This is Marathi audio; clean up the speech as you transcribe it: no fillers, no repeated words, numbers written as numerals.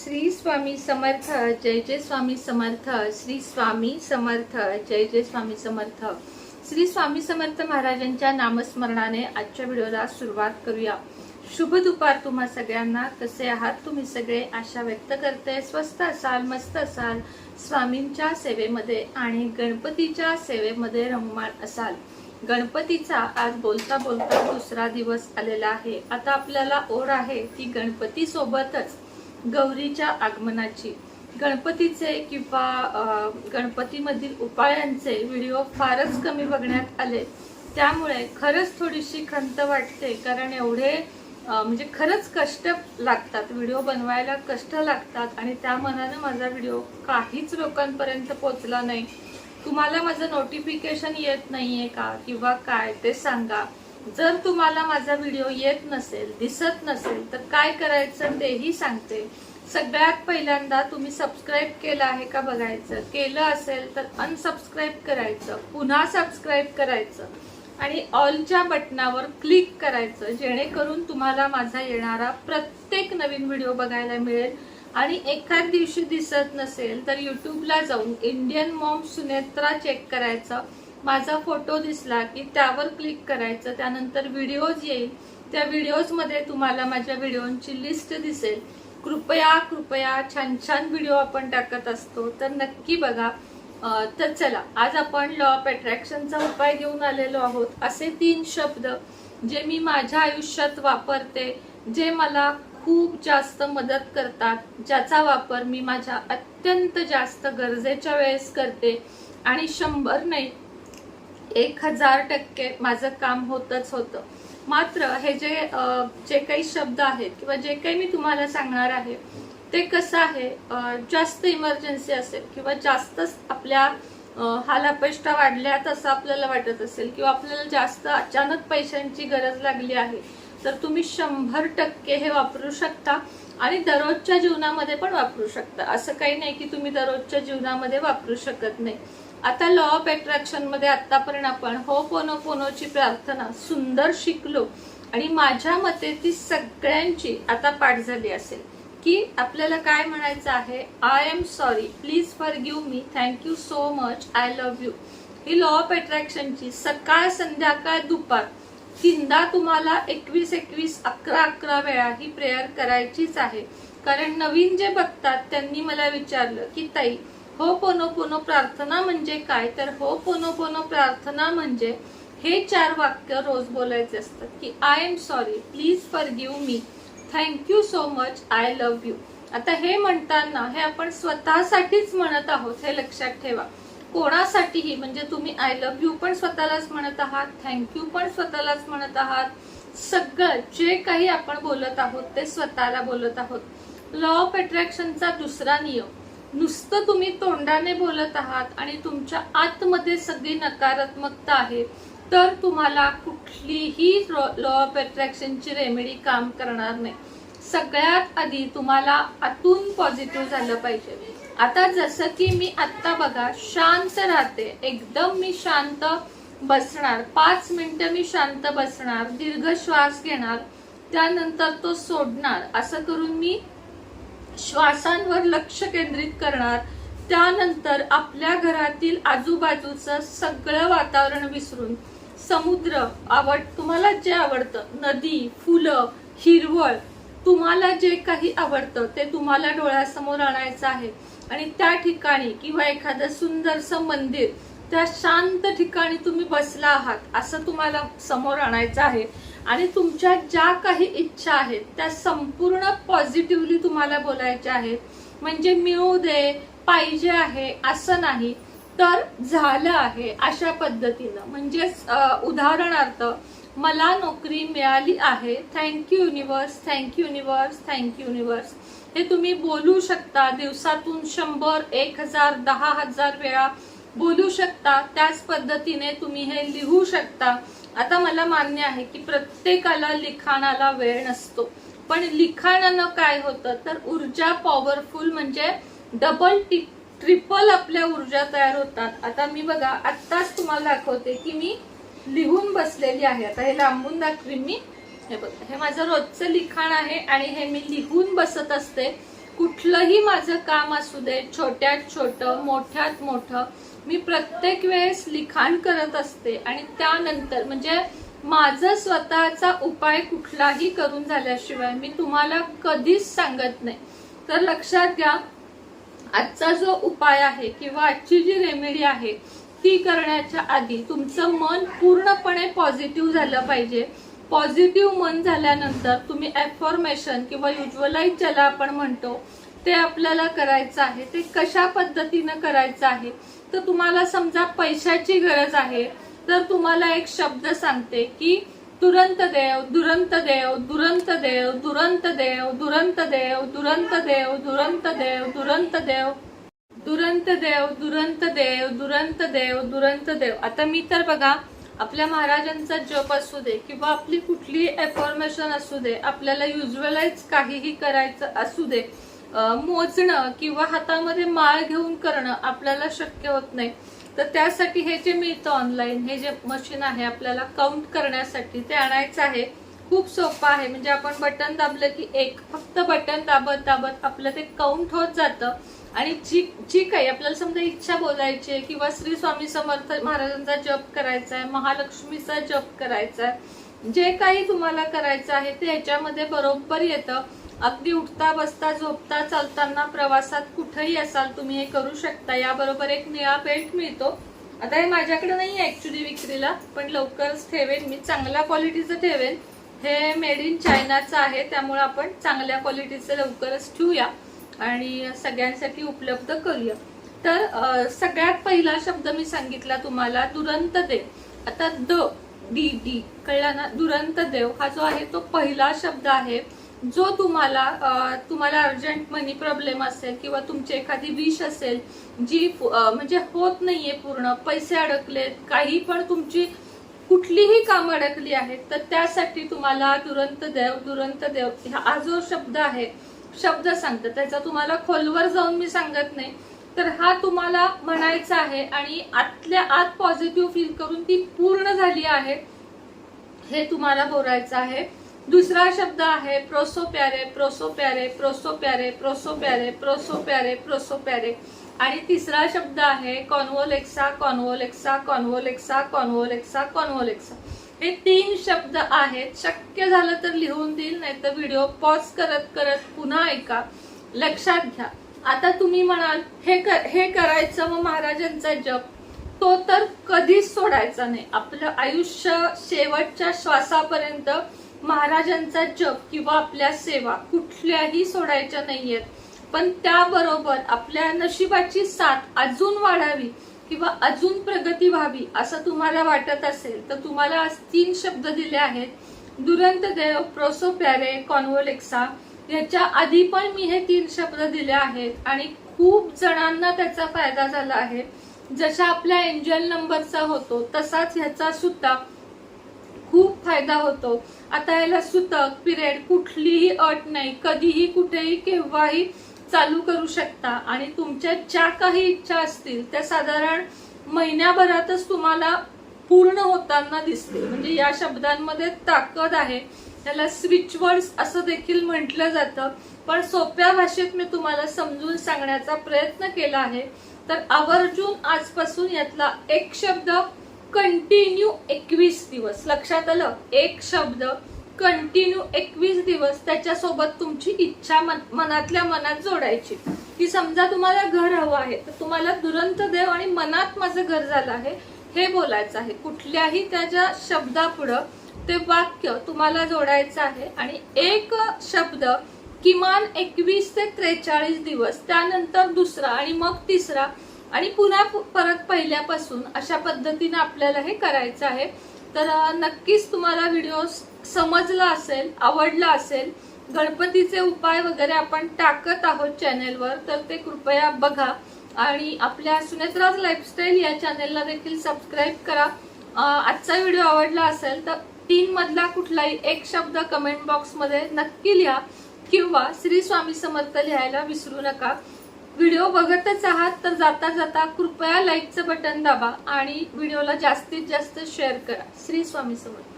श्री स्वामी समर्थ जय जय स्वामी समर्थ श्री स्वामी समर्थ जय जय स्वामी समर्थ श्री स्वामी समर्थ महाराजांच्या नामस्मरणाने आजच्या व्हिडिओला सुरुवात करूया। शुभ दुपार तुम्हा सगळ्यांना। कसे आहात तुम्ही सगळे? आशा व्यक्त करते स्वस्त असाल, मस्त असाल, स्वामींच्या सेवेमध्ये आणि गणपतीच्या सेवेमध्ये रममाण असाल। गणपतीचा आज बोलता बोलता दुसरा दिवस आलेला आहे। आता आपल्याला ओढ आहे ती गणपती सोबतच गौरीच्या आगमनाची। गणपतीचे किंवा गणपतीमधील उपायांचे व्हिडिओ फारच कमी बघण्यात आले, त्यामुळे खरंच थोडीशी खंत वाटते, कारण एवढे म्हणजे खरंच कष्ट लागतात, व्हिडिओ बनवायला कष्ट लागतात आणि त्या मनाने माझा व्हिडिओ काहीच लोकांपर्यंत पोहोचला नाही। तुम्हाला माझं नोटिफिकेशन येत नाहीये का किंवा काय ते सांगा। जर तुम्हाला माझा व्हिडिओ येत नसेल, दिसत नसेल तर काय करायचं तेही सांगते। सगळ्यात पहिल्यांदा तुम्ही सबस्क्राइब केलं आहे का बघायचं, केलं असेल तर अनसबस्क्राइब करायचं, पुन्हा सबस्क्राइब करायचं आणि ऑलच्या बटनावर क्लिक करायचं, जेणेकरून तुम्हाला माझा येणारा प्रत्येक नवीन व्हिडिओ बघायला मिळेल। आणि एखाद दिवशी दिसत नसेल तर यूट्यूबला जाऊन इंडियन मॉम सुनेत्रा चेक करायचं, माझा फोटो दिसला की त्यावर क्लिक करायचं, त्यानंतर व्हिडिओज येईल, त्या व्हिडिओज मध्ये तुम्हाला माझ्या व्हिडिओंची लिस्ट दिसेल। कृपया कृपया छान छान व्हिडिओ आपण टाकत असतो, तर नक्की बघा। तर चला, आज आपण लॉ ऑफ अट्रॅक्शनचा उपाय घेऊन आलेलो आहोत। असे 3 शब्द जे मी माझ्या आयुष्यात वापरते, जे मला खूप जास्त मदत करतात, ज्याचा वापर मी माझ्या अत्यंत जास्त गरजेच्या वेळेस करते आणि 100 नाही 1000% माझं काम होतच होतं। मात्र हे जे काही शब्द आहेत किंवा जे काही मी तुम्हाला सांगणार आहे ते कसं आहे, जास्त इमर्जन्सी असेल किंवा जास्तच आपल्या हालापेष्टा वाढल्यात असं आपल्याला वाटत असेल किंवा आपल्याला जास्त अचानक पैशांची गरज लागली आहे, तर तुम्ही 100% हे वापरू शकता आणि दररोजच्या जीवनामध्ये पण वापरू शकता। असं काही नाही की तुम्ही दररोजच्या जीवनामध्ये वापरू शकत नाही। आता लॉ ऑफ अट्रॅक्शन मध्ये आतापर्यंत आपण होपोनोपोनोची प्रार्थना सुंदर शिकलो आणि माझ्या मते ती सगळ्यांची आता पाठ झाली असेल की आपल्याला काय म्हणायचं आहे, I am sorry, please forgive me, thank you so much, I love you. ही लॉ ऑफ अट्रॅक्शनची सकाळ संध्याकाळ दुपार 3दा तुम्हाला 21 11 वेळा ही प्रेयर करायचीच आहे। कारण नवीन जे बघतात त्यांनी मला विचारलं की ताई, होपोनोपोनो प्रार्थना म्हणजे काय? तर होपोनोपोनो प्रार्थना म्हणजे हे 4 वाक्य रोज बोलायचे असतात की I am sorry, please forgive me, thank you so much, I love you. आता हे म्हणताना हे आपण स्वतःसाठीच म्हणत आहोत, हे लक्षात ठेवा। कोणासाठीही, म्हणजे तुम्ही आय लव्ह यू पण स्वतःलाच म्हणत आहात, थँक्यू पण स्वतःलाच म्हणत आहात, सगळं जे काही आपण बोलत आहोत ते स्वतःला बोलत आहोत। लॉ ऑफ अट्रॅक्शनचा दुसरा नियम, नुसतं तुम्ही तोंडाने बोलत आहात आणि तुमच्या आतमध्ये सगळी नकारात्मकता आहे, तर तुम्हाला कुठलीही लॉ ऑफ अट्रॅक्शनची रेमेडी काम करणार नाही। सगळ्यात आधी तुम्हाला आतून पॉझिटिव्ह झालं पाहिजे। आता जसं की मी आत्ता बघा शांत राहते, एकदम मी शांत बसणार, 5 मिनिटं मी शांत बसणार, दीर्घ श्वास घेणार, त्यानंतर तो सोडणार, असं करून मी श्वासांवर लक्ष केंद्रित करणार। त्यानंतर आपल्या घरातील आजूबाजूचं सगळं वातावरण विसरून समुद्र तुम्हाला जे आवडतं, नदी, फुलं, हिरवळ, तुम्हाला जे काही आवडतं ते तुम्हाला डोळ्यासमोर आणायचं आहे आणि त्या ठिकाणी किंवा एखादं सुंदरसं मंदिर, त्या शांत ठिकाणी तुम्ही बसला आहात असं तुम्हाला समोर आणायचं आहे आणि तुमच्या ज्या काही इच्छा आहेत त्या संपूर्ण पॉझिटिव्हली तुम्हाला बोलायच्या आहेत। म्हणजे मिळू दे, पाहिजे आहे असं नाही, तर झालं आहे अशा पद्धतीनं। म्हणजे उदाहरणार्थ, मला नोकरी मिळाली आहे, thank you universe, thank you universe, thank you universe, हे तुम्ही बोलू शकता। दिवसातून 100 1000 10,000 वेळा बोलू शकता। त्याच पद्धतीने तुम्ही हे लिहू शकता। आता मला मान्य आहे की प्रत्येकाला लिखाणाला वेळ नसतो, पण लिखाणानं काय होतं तर ऊर्जा पॉवरफुल, म्हणजे डबल ट्रिपल आपल्या ऊर्जा तयार होतात। आता मी बघा आत्ताच तुम्हाला दाखवते की मी लिहून बसलेली आहे। आता हे लांबून दाखवीन मी, हे बघा, हे माझं रोजचं लिखाण आहे आणि हे मी लिहून बसत असते कुठलंही माझं काम असू दे, छोट्यात छोटं मोठ्यात मोठं, मी प्रत्येक वेळेस लिखाण करत असते आणि त्यानंतर म्हणजे माझं स्वतःचा उपाय कुठलाही करून झाल्याशिवाय मी तुम्हाला कधीच सांगत नाही. तर लक्षात घ्या, आजचा जो उपाय आहे किंवा आजची जी रेमेडी आहे ती करण्याच्या आधी तुमचं मन पूर्णपणे पॉझिटिव्ह झालं पाहिजे. पॉझिटिव्ह मन झाल्यानंतर तुम्ही अफर्मेशन किंवा युज्युअलाइज ज्याला आपण म्हणतो ते आपल्याला करायचं आहे. ते कशा पद्धतीनं करायचं आहे, तर तुम्हाला समजा पैशाची गरज आहे तर तुम्हाला एक शब्द सांगते की दुरंत देव, दुरंत देव, दुरंत देव, दुरंत देव, दुरंत देव, दुरंत देव, दुरंत देव, दुरंत देव, दुरंत देव, दुरंत देव, दुरंत देव, दुरंत देव. आता मी तर बघा, आपल्या महाराजांचा जप असू दे किंवा आपली कुठलीही अफर्मेशन असू दे, आपल्याला युज्युअलाइज काहीही करायचं असू दे, मोजणं किंवा हातामध्ये माळ घेऊन करणं आपल्याला शक्य होत नाही. तर त्यासाठी हे जे मिळतं ऑनलाईन, हे जे मशीन आहे आपल्याला काउंट करण्यासाठी, ते आणायचं आहे. खूप सोपं आहे. म्हणजे आपण बटन दाबलं की एक, फक्त बटन दाबत दाबत आपलं ते काउंट होत जातं. आणि जी काही आपल्याला समजा इच्छा बोलायची आहे किंवा श्री स्वामी समर्थ महाराजांचा जप करायचा आहे, महालक्ष्मीचा जप करायचा आहे, जे काही तुम्हाला करायचं आहे ते ह्याच्यामध्ये बरोबर येतं. अगदी उठता बसता झोपता चालताना प्रवासात कुठेही असाल तुम्ही हे करू शकता. याबरोबर एक निळा बेल्ट मिळतो. आता हे माझ्याकडे नाही आहे ऍक्च्युली विक्रीला, पण लवकरच ठेवेन मी, चांगल्या क्वालिटीचं ठेवेन. हे मेड इन चायनाचं आहे, त्यामुळे आपण चांगल्या क्वालिटीचं लवकरच ठेवूया आणि सगळ्यांसाठी उपलब्ध करूया. तर सगळ्यात पहिला शब्द मी सांगितला तुम्हाला, दुरंत देव. आता डी डी कळला ना, दुरंत देव हा जो आहे तो पहिला शब्द आहे जो तुम्हाला अर्जंट मनी प्रॉब्लेम असेल किंवा तुमची एखादी विश असेल जी म्हणजे होत नाहीये पूर्ण, पैसे अडकलेत, काही पण तुमची कुठलीही काम अडकली आहेत, तर त्यासाठी तुम्हाला दुरंत देव, दुरंत देव हा जो शब्द आहे, शब्द सांगतो त्याचा तुम्हाला खोलवर जाऊन मी सांगत नाही. तर हा तुम्हाला म्हणायचा आहे आणि आतल्या आत पॉझिटिव्ह फील करून ती पूर्ण झाली आहे हे तुम्हाला बोलायचं आहे. दुसरा शब्द आहे प्रोसो प्यारे, प्रोसो प्यारे, प्रोसो प्यारे, प्रोसो प्यारे, प्रोसो प्यारे, प्रोसो प्यारे. आणि तिसरा शब्द आहे कॉन्वोलेक्सा, कॉन्वोलेक्सा, कॉन्वोलेक्सा, कॉन्वोलेक्सा, कॉन्वोलेक्सा. हे 3 शब्द आहेत. शक्य झालं तर लिहून देईल, नाही तर व्हिडिओ पॉज करत करत पुन्हा ऐका. लक्षात घ्या. आता तुम्ही म्हणाल हे करायचं मग महाराजांचा जप, तो तर कधीच सोडायचा नाही. आपलं आयुष्य शेवटच्या श्वासापर्यंत महाराजांचा जप किंवा आपल्या सेवा कुठल्याही सोडायच्या नाहीयेत. पण त्याबरोबर आपल्या नशिबाची साथ अजून वाढावी किंवा अजून प्रगती व्हावी असं तुम्हाला वाटत असेल तर तुम्हाला आज 3 शब्द दिले आहेत, दुरंत देव, प्रोसो प्यारे, कॉन्वोलेक्सा. याच्या आधी पण मी हे 3 शब्द दिले आहेत आणि खूप जणांना त्याचा फायदा झाला आहे. जसा आपल्या एंजल नंबरचा होतो तसाच ह्याचा सुद्धा खूप फायदा होतो. आता याला सुतक, पिरियड कुठलीही अट नाही, कधीही कुठेही केव्हाही चालू करू शकता आणि तुमच्या ज्या काही इच्छा असतील त्या साधारण महिन्याभरातच तुम्हाला पूर्ण होताना दिसते. म्हणजे या शब्दांमध्ये ताकद आहे. त्याला स्विच वर्ड्स असं देखील म्हटलं जातं, पण सोप्या भाषेत मी तुम्हाला समजून सांगण्याचा प्रयत्न केला आहे. तर आवर्जून आजपासून यातला एक शब्द कंटिन्यू 21 दिवस, लक्षात आलं, एक शब्द कंटिन्यू 21 दिवस त्याच्यासोबत तुमची इच्छा मनातल्या मनात जोडायची. की समजा तुम्हाला घर हवं आहे तर तुम्हाला दुरंत देव आणि मनात माझं घर झालं आहे हे बोलायचं आहे. कुठल्याही त्याच्या शब्दापुढं ते वाक्य तुम्हाला जोडायचं आहे आणि एक शब्द किमान 21 ते 43 दिवस, त्यानंतर दुसरा आणि मग तिसरा आणि पुन्हा परत पहिल्यापासून, अशा पद्धतीने आपल्याला हे करायचं आहे. तर नक्कीच तुम्हाला व्हिडिओ समजला असेल, आवडला असेल. गणपतीचे उपाय वगैरे आपण टाकत आहोत चॅनेलवर, तर ते कृपया बघा आणि आपल्या सुनेत्राज लाईफस्टाईल या चॅनेलला देखील सबस्क्राईब करा. आजचा व्हिडिओ आवडला असेल तर 3 मधला कुठलाही एक शब्द कमेंट बॉक्स मध्ये नक्की लिहा किंवा श्री स्वामी समर्थ लिहायला विसरू नका. व्हिडिओ बघतच आहात तर जाता जाता कृपया लाईकचं बटन दाबा आणि व्हिडिओला जास्तीत जास्त शेअर करा. श्री स्वामी समर्थ.